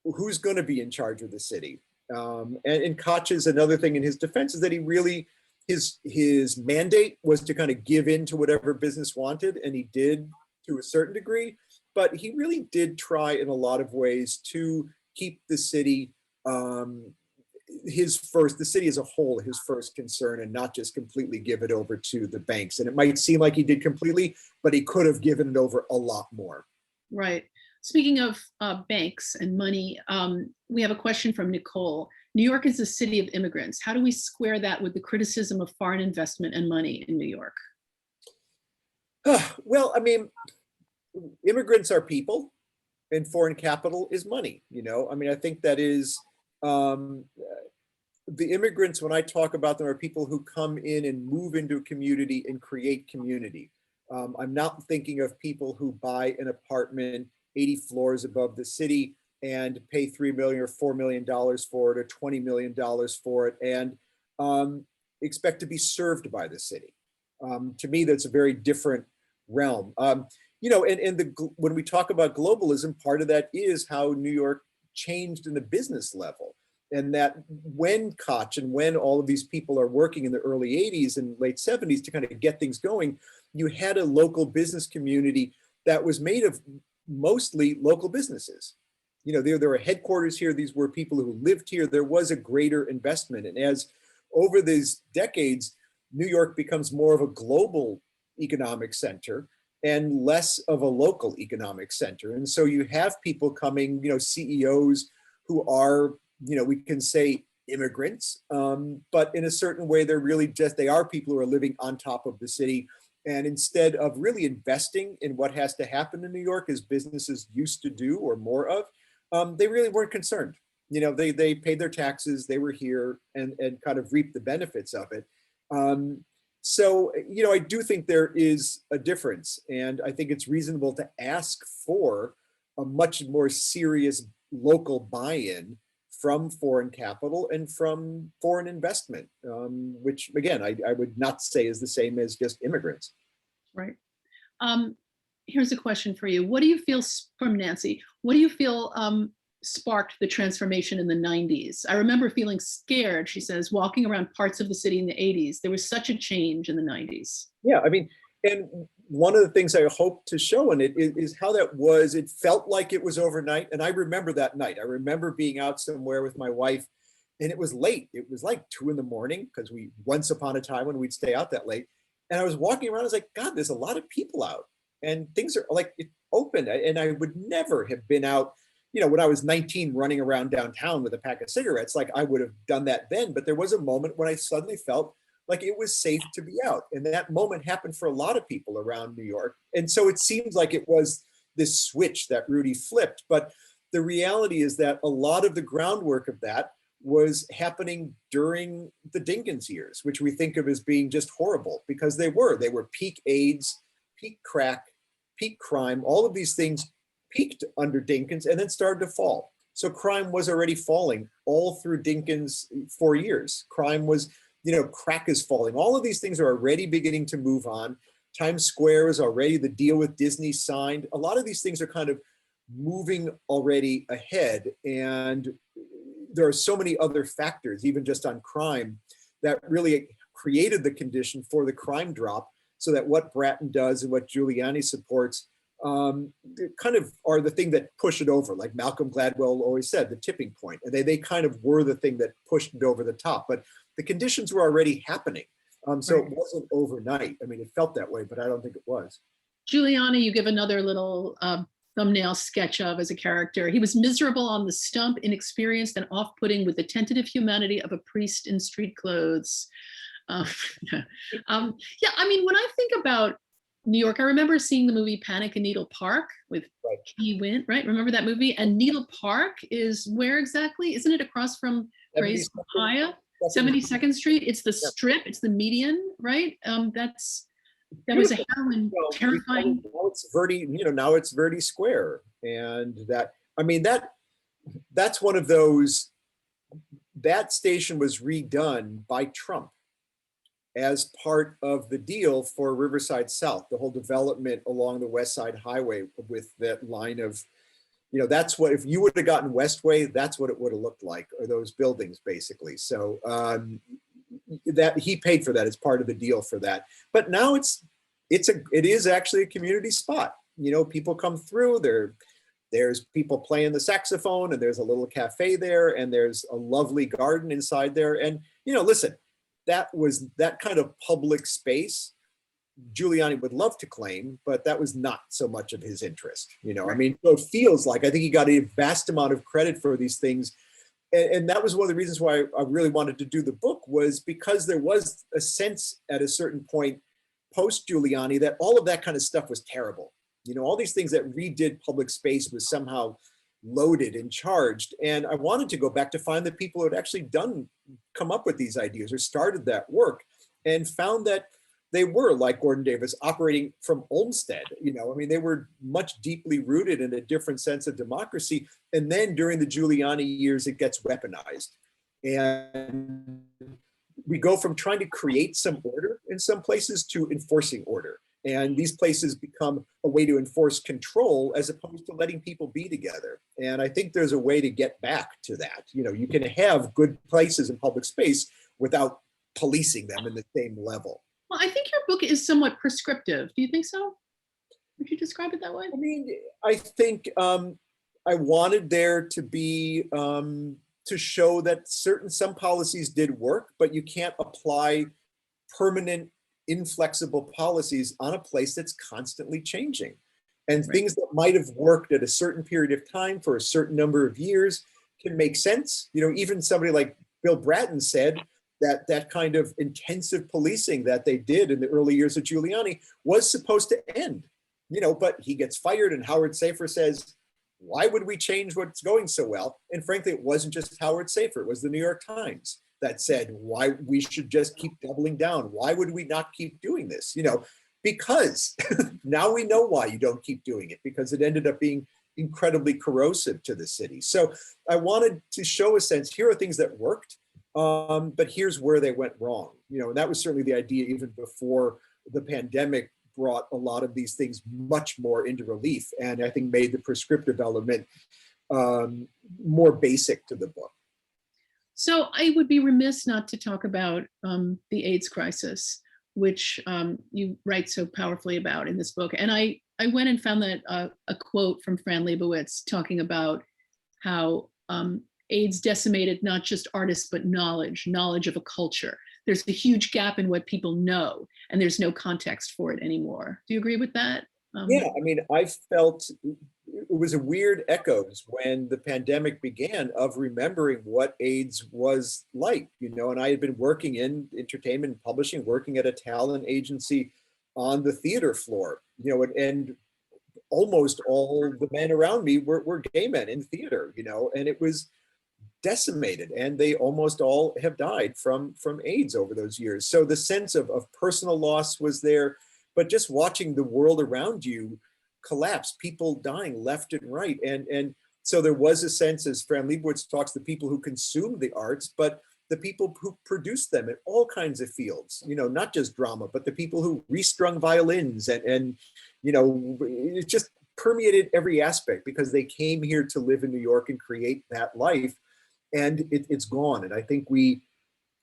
who's going to be in charge of the city. And Koch's another thing in his defense is that he really, his mandate was to kind of give in to whatever business wanted, and he did to a certain degree, but he really did try in a lot of ways to keep the city the city as a whole, his first concern, and not just completely give it over to the banks. And it might seem like he did completely, but he could have given it over a lot more. Right. Speaking of banks and money, we have a question from Nicole. New York is a city of immigrants. How do we square that with the criticism of foreign investment and money in New York? Well, I mean, immigrants are people and foreign capital is money. I mean, I think that is the immigrants, when I talk about them, are people who come in and move into a community and create community. I'm not thinking of people who buy an apartment 80 floors above the city and pay $3 million or $4 million for it or $20 million for it and expect to be served by the city. To me, that's a very different realm. When we talk about globalism, part of that is how New York changed in the business level. And that when Koch and when all of these people are working in the early 80s and late 70s to kind of get things going, you had a local business community that was made of mostly local businesses. There were headquarters here. These were people who lived here. There was a greater investment. And as over these decades, New York becomes more of a global economic center and less of a local economic center. And so you have people coming, CEOs who are, we can say immigrants, but in a certain way, they are people who are living on top of the city. And instead of really investing in what has to happen in New York as businesses used to do or more of, they really weren't concerned. They paid their taxes, they were here and kind of reaped the benefits of it. So, I do think there is a difference, and I think it's reasonable to ask for a much more serious local buy-in from foreign capital and from foreign investment, which again, I would not say is the same as just immigrants. Right. Here's a question for you. What do you feel, from Nancy, what do you feel sparked the transformation in the 90s? I remember feeling scared, she says, walking around parts of the city in the 80s. There was such a change in the 90s. Yeah, I mean, and one of the things I hope to show in it is how that was. It felt like it was overnight. And I remember that night. I remember being out somewhere with my wife and it was late. It was like 2 a.m, because once upon a time when we'd stay out that late. And I was walking around, I was like, God, there's a lot of people out and things are like open. And I would never have been out, when I was 19 running around downtown with a pack of cigarettes, like I would have done that then. But there was a moment when I suddenly felt like it was safe to be out. And that moment happened for a lot of people around New York. And so it seems like it was this switch that Rudy flipped. But the reality is that a lot of the groundwork of that was happening during the Dinkins years, which we think of as being just horrible because they were peak AIDS, peak crack, peak crime. All of these things peaked under Dinkins and then started to fall. So crime was already falling all through Dinkins 4 years. Crime was, crack is falling. All of these things are already beginning to move on. Times Square is already, the deal with Disney signed. A lot of these things are kind of moving already ahead. And there are so many other factors, even just on crime, that really created the condition for the crime drop so that what Bratton does and what Giuliani supports kind of are the thing that push it over. Like Malcolm Gladwell always said, the tipping point. And they kind of were the thing that pushed it over the top. But the conditions were already happening. So Right. it wasn't overnight. I mean, it felt that way, but I don't think it was. Giuliani, you give another little thumbnail sketch of as a character. He was miserable on the stump, inexperienced and off-putting with the tentative humanity of a priest in street clothes. Um, yeah, I mean, when I think about New York, I remember seeing the movie Panic in Needle Park with Right. Key Wint, right? Remember that movie? And Needle Park is where exactly? Isn't it across from Gray's 72nd Papaya? 72nd Street. It's the Yeah. strip. It's the median, right? That was a heroin Well, terrifying. now it's Verdi, now it's Verdi Square. And that's one of those, that station was redone by Trump as part of the deal for Riverside South, the whole development along the West Side Highway with that line of, that's what, if you would have gotten Westway, that's what it would have looked like, or those buildings basically. So that he paid for that as part of the deal for that. But now it is actually a community spot. People come through there. There's people playing the saxophone, and there's a little cafe there, and there's a lovely garden inside there. And listen, that kind of public space Giuliani would love to claim, but that was not so much of his interest. I mean, so it feels like I think he got a vast amount of credit for these things. And that was one of the reasons why I really wanted to do the book, was because there was a sense at a certain point post Giuliani that all of that kind of stuff was terrible. All these things that redid public space was somehow loaded and charged. And I wanted to go back to find the people who had actually come up with these ideas or started that work, and found that they were, like Gordon Davis, operating from Olmsted. I mean, they were much deeply rooted in a different sense of democracy. And then during the Giuliani years, it gets weaponized. And we go from trying to create some order in some places to enforcing order. And these places become a way to enforce control as opposed to letting people be together. And I think there's a way to get back to that. You can have good places in public space without policing them in the same level. Well, I think your book is somewhat prescriptive. Do you think so? Would you describe it that way? I mean, I think I wanted there to be, to show that some policies did work, but you can't apply permanent, inflexible policies on a place that's constantly changing. And Right. Things that might have worked at a certain period of time for a certain number of years can make sense. Even somebody like Bill Bratton said that kind of intensive policing that they did in the early years of Giuliani was supposed to end, but he gets fired, and Howard Safir says, why would we change what's going so well? And frankly, it wasn't just Howard Safir, it was the New York Times that said, why we should just keep doubling down. Why would we not keep doing this? Because now we know why you don't keep doing it, because it ended up being incredibly corrosive to the city. So I wanted to show a sense, here are things that worked, but here's where they went wrong. And that was certainly the idea even before the pandemic brought a lot of these things much more into relief, and I think made the prescriptive element more basic to the book. So I would be remiss not to talk about the AIDS crisis, which you write so powerfully about in this book. And I went and found that a quote from Fran Lebowitz talking about how AIDS decimated not just artists, but knowledge of a culture. There's a huge gap in what people know, and there's no context for it anymore. Do you agree with that? Yeah, I mean, I felt it was a weird echoes when the pandemic began of remembering what AIDS was like, and I had been working in entertainment and publishing, working at a talent agency on the theater floor, and almost all the men around me were gay men in theater, and it was decimated, and they almost all have died from AIDS over those years. So the sense of personal loss was there, but just watching the world around you collapse, people dying left and right. And so there was a sense, as Fran Lebowitz talks, the people who consume the arts, but the people who produce them in all kinds of fields, not just drama, but the people who restrung violins and it just permeated every aspect because they came here to live in New York and create that life. And it's gone. And I think we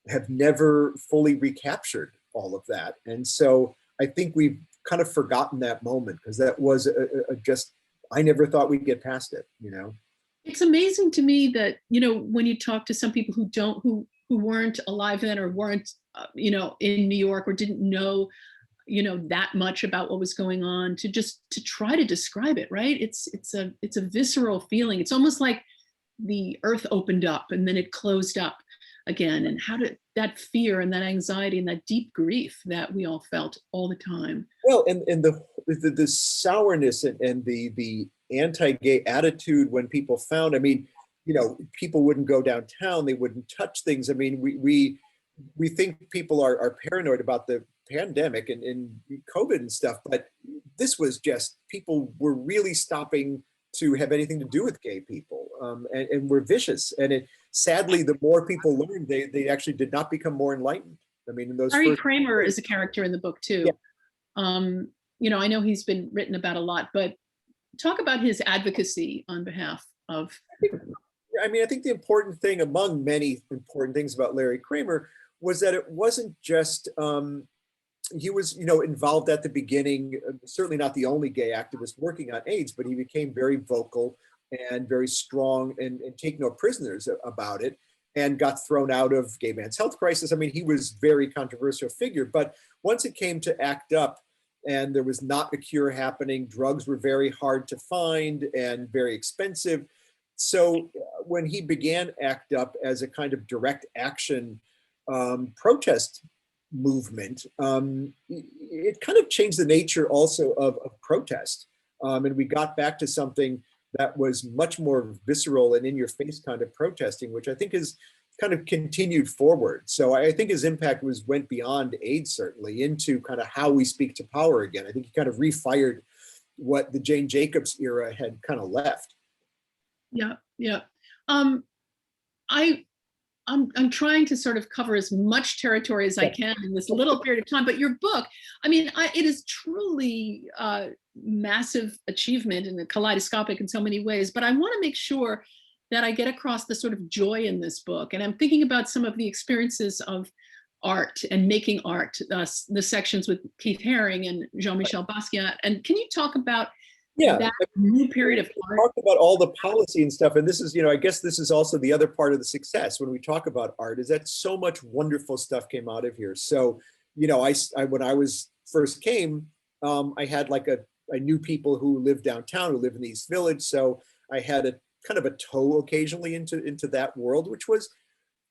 have never fully recaptured all of that. And so I think we've kind of forgotten that moment, because that was I never thought we'd get past it, It's amazing to me that, when you talk to some people who who weren't alive then or weren't, in New York or didn't know, that much about what was going on to try to describe it, right? It's a visceral feeling. It's almost like the earth opened up and then it closed up again. And how did that fear and that anxiety and that deep grief that we all felt all the time. Well, and the sourness and the anti-gay attitude when people found, people wouldn't go downtown, they wouldn't touch things. I mean, we think people are paranoid about the pandemic and COVID and stuff, but this was just, people were really stopping to have anything to do with gay people, and were vicious. And sadly, the more people learned, they actually did not become more enlightened. I mean, in those Harry Kramer is a character in the book too. Yeah. I know he's been written about a lot, but talk about his advocacy on behalf of. I think the important thing, among many important things about Larry Kramer, was that it wasn't just, he was, involved at the beginning, certainly not the only gay activist working on AIDS, but he became very vocal and very strong and take no prisoners about it, and got thrown out of Gay Man's Health Crisis. I mean, he was a very controversial figure, but once it came to ACT UP and there was not a cure happening, drugs were very hard to find and very expensive. So when he began ACT UP as a kind of direct action protest movement, it kind of changed the nature also of protest. And we got back to something that was much more visceral and in your face kind of protesting, which I think is kind of continued forward. So I think his impact went beyond AIDS, certainly, into kind of how we speak to power again. I think he kind of refired what the Jane Jacobs era had kind of left. Yeah. I'm trying to sort of cover as much territory as I can in this little period of time, but your book, it is truly a massive achievement and kaleidoscopic in so many ways, but I want to make sure that I get across the sort of joy in this book. And I'm thinking about some of the experiences of art and making art, the sections with Keith Haring and Jean-Michel Basquiat. And can you talk about that new period of art? Talk about all the policy and stuff, and this is, I guess this is also the other part of the success when we talk about art, is that so much wonderful stuff came out of here. So, I when I was first came, I had I knew people who lived downtown, who live in the East Village, so I had a kind of a toe occasionally into that world, which was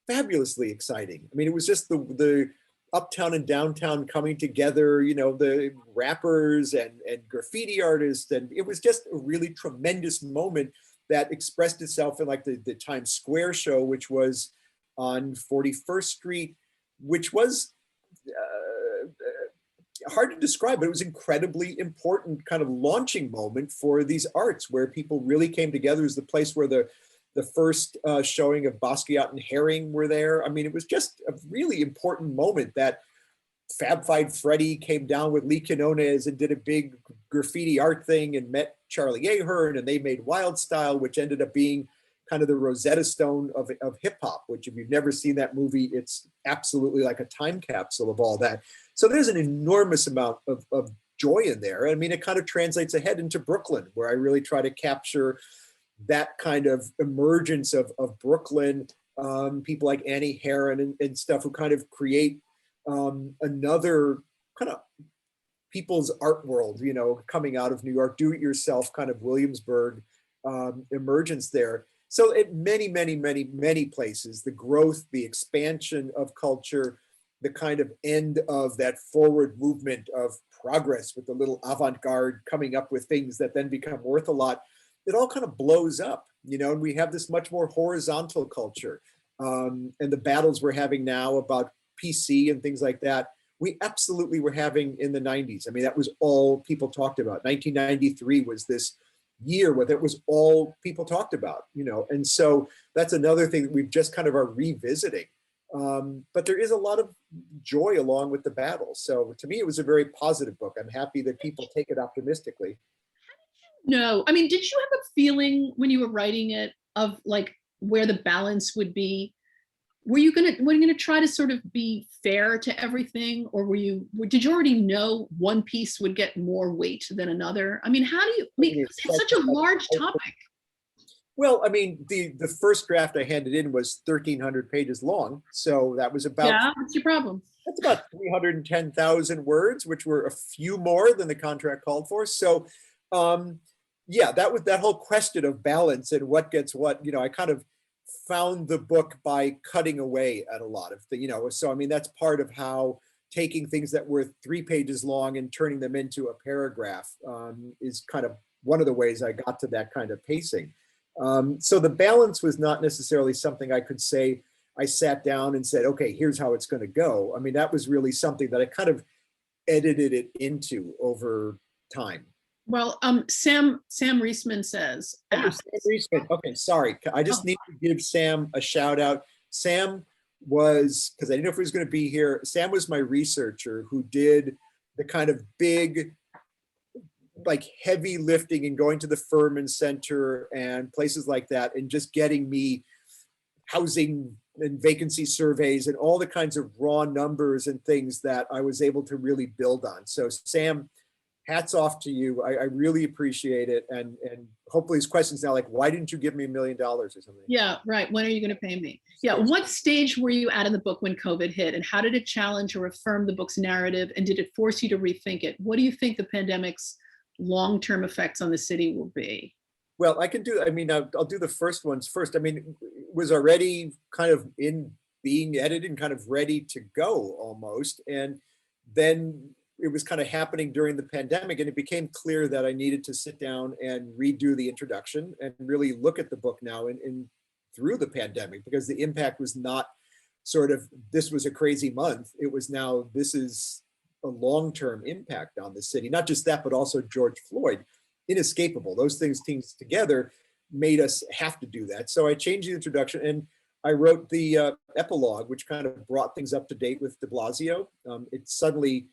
fabulously exciting. I mean, it was just the uptown and downtown coming together, the rappers and graffiti artists. And it was just a really tremendous moment that expressed itself in the Times Square show, which was on 41st Street, which was hard to describe, but it was incredibly important kind of launching moment for these arts, where people really came together. It was the place where the first showing of Basquiat and Haring were there. I mean, it was just a really important moment that Fab Five Freddy came down with Lee Quinones and did a big graffiti art thing and met Charlie Ahern, and they made Wild Style, which ended up being kind of the Rosetta Stone of hip hop, which if you've never seen that movie, it's absolutely like a time capsule of all that. So there's an enormous amount of joy in there. I mean, it kind of translates ahead into Brooklyn, where I really try to capture that kind of emergence of Brooklyn, people like Annie Herron and stuff, who kind of create another kind of people's art world, coming out of New York, do-it-yourself kind of Williamsburg emergence there. So at many, many, many, many places, the growth, the expansion of culture, the kind of end of that forward movement of progress with the little avant-garde coming up with things that then become worth a lot, it all kind of blows up, and we have this much more horizontal culture. And the battles we're having now about PC and things like that, we absolutely were having in the 90s. I mean, that was all people talked about. 1993 was this year where that was all people talked about, and so that's another thing that we've just kind of are revisiting. But there is a lot of joy along with the battle. So to me, it was a very positive book. I'm happy that people take it optimistically. No, I mean, did you have a feeling when you were writing it of where the balance would be? Were you gonna try to sort of be fair to everything, or did you already know one piece would get more weight than another? I mean, it's such a large topic. Well, I mean, the first draft I handed in was 1,300 pages long. So that was about, Yeah, what's your problem? that's about 310,000 words, which were a few more than the contract called for. So, yeah, that was that whole question of balance and what gets what. I kind of found the book by cutting away at a lot of so I mean, that's part of how taking things that were 3 pages long and turning them into a paragraph is kind of one of the ways I got to that kind of pacing. So the balance was not necessarily something I could say I sat down and said, okay, here's how it's going to go. I mean, that was really something that I kind of edited it into over time. Well, Sam Reisman says, Oh, Sam Reisman. Okay, sorry. I just need to give Sam a shout out. Sam was, because I didn't know if he was going to be here, Sam was my researcher who did the kind of big, like heavy lifting and going to the Furman Center and places like that and just getting me housing and vacancy surveys and all the kinds of raw numbers and things that I was able to really build on. So Sam, hats off to you. I really appreciate it. And hopefully his question's now like, why didn't you give me $1 million or something? Yeah, right. When are you going to pay me? Yeah. What stage were you at in the book when COVID hit, and how did it challenge or affirm the book's narrative? And did it force you to rethink it? What do you think the pandemic's long-term effects on the city will be? Well, I can do, I mean, I'll do the first ones first. I mean, it was already kind of in being edited and kind of ready to go almost. And then it was kind of happening during the pandemic, and it became clear that I needed to sit down and redo the introduction and really look at the book now and through the pandemic, because the impact was not sort of, this was a crazy month. It was now, this is a long-term impact on the city. Not just that, but also George Floyd, inescapable. Those things together made us have to do that. So I changed the introduction and I wrote the epilogue, which kind of brought things up to date with de Blasio. It suddenly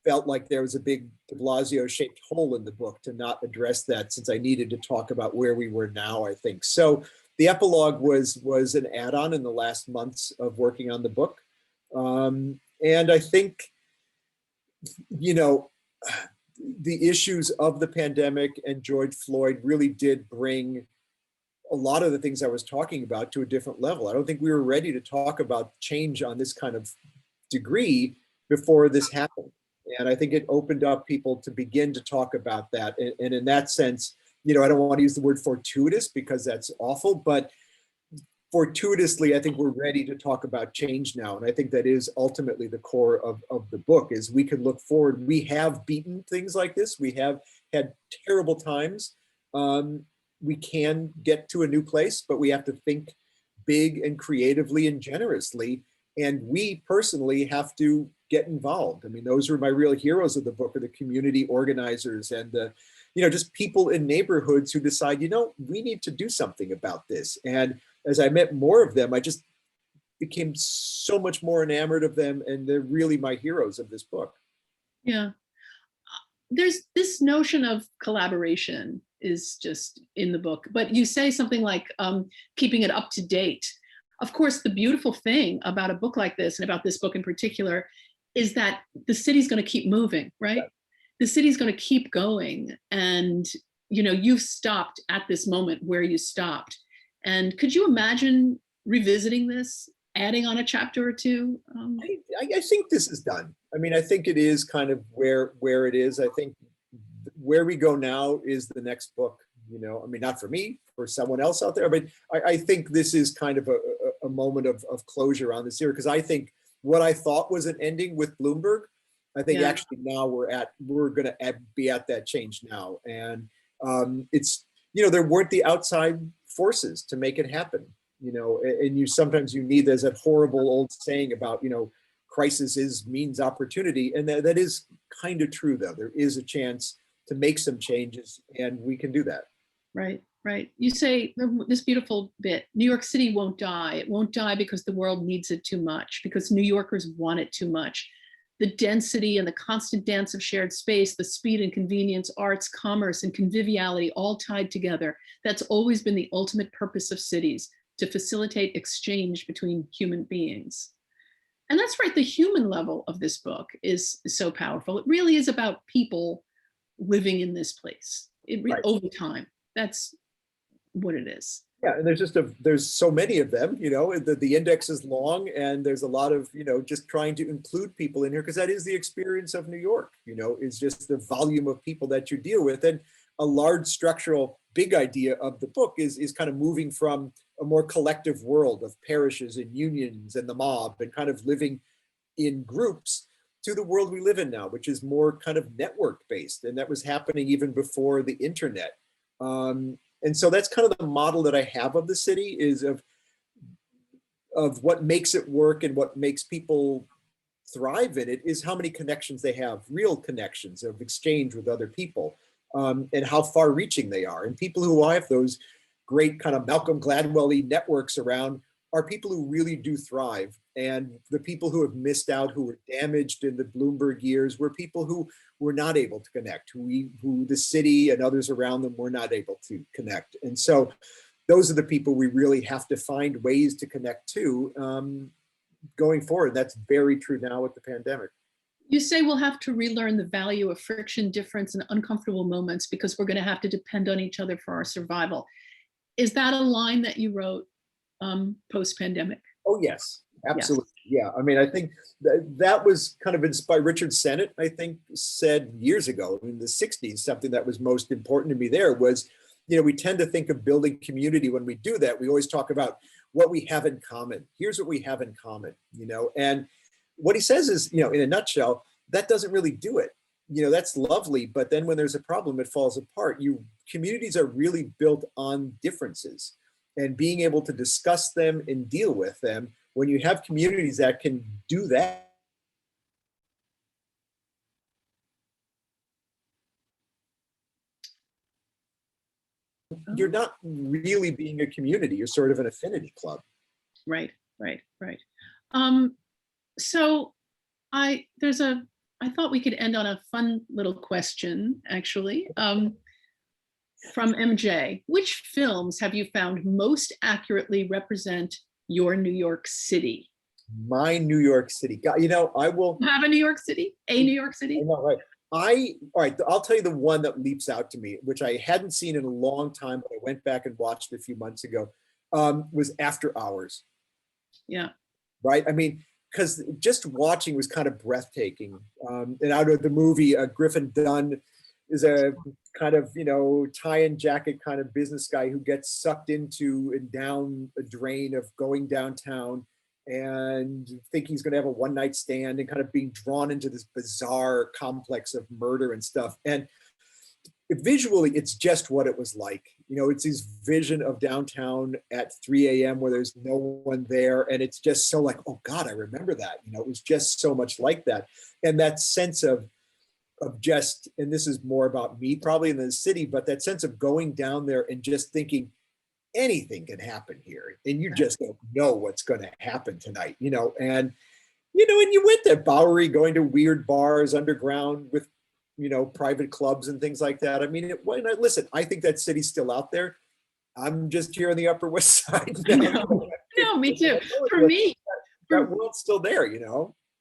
felt like there was a big de Blasio shaped hole in the book to not address that, since I needed to talk about where we were now, I think. So the epilogue was an add-on in the last months of working on the book. And I think, the issues of the pandemic and George Floyd really did bring a lot of the things I was talking about to a different level. I don't think we were ready to talk about change on this kind of degree before this happened. And I think it opened up people to begin to talk about that. And in that sense, I don't want to use the word fortuitous because that's awful, but fortuitously, I think we're ready to talk about change now. And I think that is ultimately the core of the book, is we can look forward. We have beaten things like this. We have had terrible times. We can get to a new place, but we have to think big and creatively and generously. And we personally have to get involved. I mean, those are my real heroes of the book, are the community organizers and the, just people in neighborhoods who decide, we need to do something about this. And as I met more of them, I just became so much more enamored of them, and they're really my heroes of this book. Yeah. There's this notion of collaboration is just in the book, but you say something like keeping it up to date. Of course, the beautiful thing about a book like this, and about this book in particular, is that the city's going to keep moving, right? Yeah. The city's going to keep going. And, you've stopped at this moment where you stopped. And could you imagine revisiting this, adding on a chapter or two? I think this is done. I mean, I think it is kind of where it is. I think where we go now is the next book. I mean, not for me, for someone else out there, but I think this is kind of a moment of closure on this year, because I think what I thought was an ending with Bloomberg, I think actually now we're going to be at that change now. And it's, there weren't the outside forces to make it happen, and sometimes you need, there's that horrible old saying about, crisis means opportunity. And that is kind of true, though. There is a chance to make some changes, and we can do that. Right, right. You say this beautiful bit, New York City won't die. It won't die because the world needs it too much, because New Yorkers want it too much. The density and the constant dance of shared space, the speed and convenience, arts, commerce, and conviviality all tied together. That's always been the ultimate purpose of cities, to facilitate exchange between human beings. And that's right, the human level of this book is so powerful. It really is about people living in this place right. Over time. That's what it is. Yeah, and there's so many of them, the index is long, and there's a lot of, just trying to include people in here, because that is the experience of New York, is just the volume of people that you deal with. And a large structural big idea of the book is kind of moving from a more collective world of parishes and unions and the mob and kind of living in groups to the world we live in now, which is more kind of network based. And that was happening even before the internet. And so that's kind of the model that I have of the city, is of what makes it work and what makes people thrive in it, is how many connections they have, real connections of exchange with other people, and how far reaching they are. And people who have those great kind of Malcolm Gladwell-y networks around are people who really do thrive. And the people who have missed out, who were damaged in the Bloomberg years, were people who were not able to connect, who the city and others around them were not able to connect. And so those are the people we really have to find ways to connect to going forward. That's very true now with the pandemic. You say we'll have to relearn the value of friction, difference, and uncomfortable moments because we're going to have to depend on each other for our survival. Is that a line that you wrote post-pandemic? Oh, yes, absolutely. Yeah. I mean, I think that was kind of inspired. Richard Sennett, I think, said years ago in the 60s, something that was most important to me there was, we tend to think of building community when we do that. We always talk about what we have in common. Here's what we have in common, and what he says is, in a nutshell, that doesn't really do it. That's lovely, but then when there's a problem, it falls apart. Communities are really built on differences, and being able to discuss them and deal with them. When you have communities that can do that, you're not really being a community. You're sort of an affinity club. Right. So I thought we could end on a fun little question, actually, from MJ. Which films have you found most accurately represent your New York City? My New York City. I will have a New York City, a New York City. I know, right? All right, I'll tell you the one that leaps out to me, which I hadn't seen in a long time, but I went back and watched a few months ago, was After Hours. Yeah. Right? I mean, because just watching was kind of breathtaking. And out of the movie, Griffin Dunn is a kind of, tie and jacket kind of business guy who gets sucked into and down a drain of going downtown and think he's going to have a one-night stand and kind of being drawn into this bizarre complex of murder and stuff. And visually, it's just what it was like. It's his vision of downtown at 3 a.m. where there's no one there. And it's just so like, oh God, I remember that. It was just so much like that. And that sense of just, and this is more about me probably in the city, but that sense of going down there and just thinking anything can happen here. And you just don't know what's going to happen tonight, and, and you went there, Bowery, going to weird bars underground with, private clubs and things like that. I mean, listen, I think that city's still out there. I'm just here on the Upper West Side. No, me too. For me, that world's still there,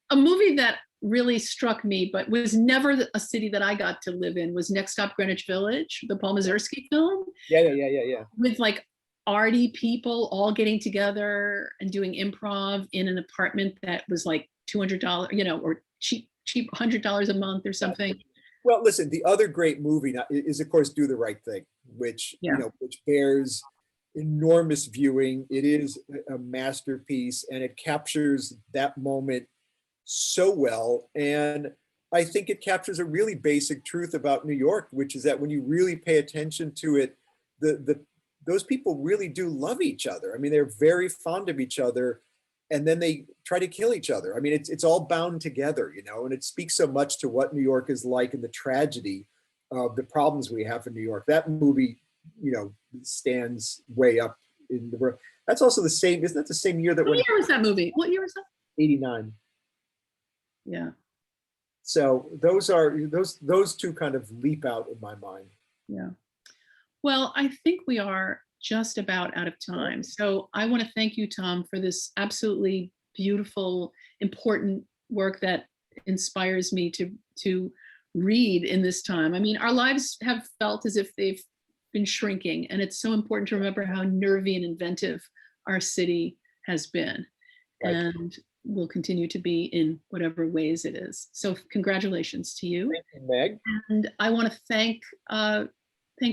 A movie that really struck me, but was never a city that I got to live in, was Next Stop Greenwich Village, the Paul Mazursky film. Yeah. With like arty people all getting together and doing improv in an apartment that was like $200, or cheap $100 a month or something. Well, listen, the other great movie is, of course, Do the Right Thing, which which bears enormous viewing. It is a masterpiece, and it captures that moment so well. And I think it captures a really basic truth about New York, which is that when you really pay attention to it, those people really do love each other. I mean, they're very fond of each other, and then they try to kill each other. I mean, it's all bound together, and it speaks so much to what New York is like and the tragedy of the problems we have in New York. That movie, stands way up in the world. That's also the same, isn't that the same year that What year was that movie? What year was that? 89. Yeah. So those two kind of leap out in my mind. Yeah. Well, I think we are just about out of time. So I want to thank you, Tom, for this absolutely beautiful, important work that inspires me to read in this time. I mean, our lives have felt as if they've been shrinking. And it's so important to remember how nervy and inventive our city has been. Right. And will continue to be in whatever ways it is. So congratulations to you. Thank you, Meg. And I want to thank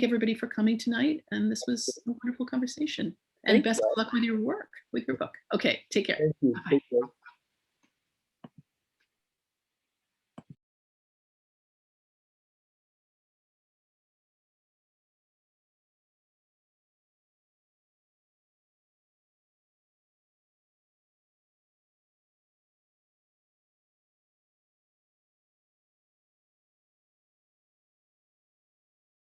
everybody for coming tonight. And this was a wonderful conversation. And Thank best you. of luck with your work, with your book. Okay, take care. Thank you. Bye-bye. Take care.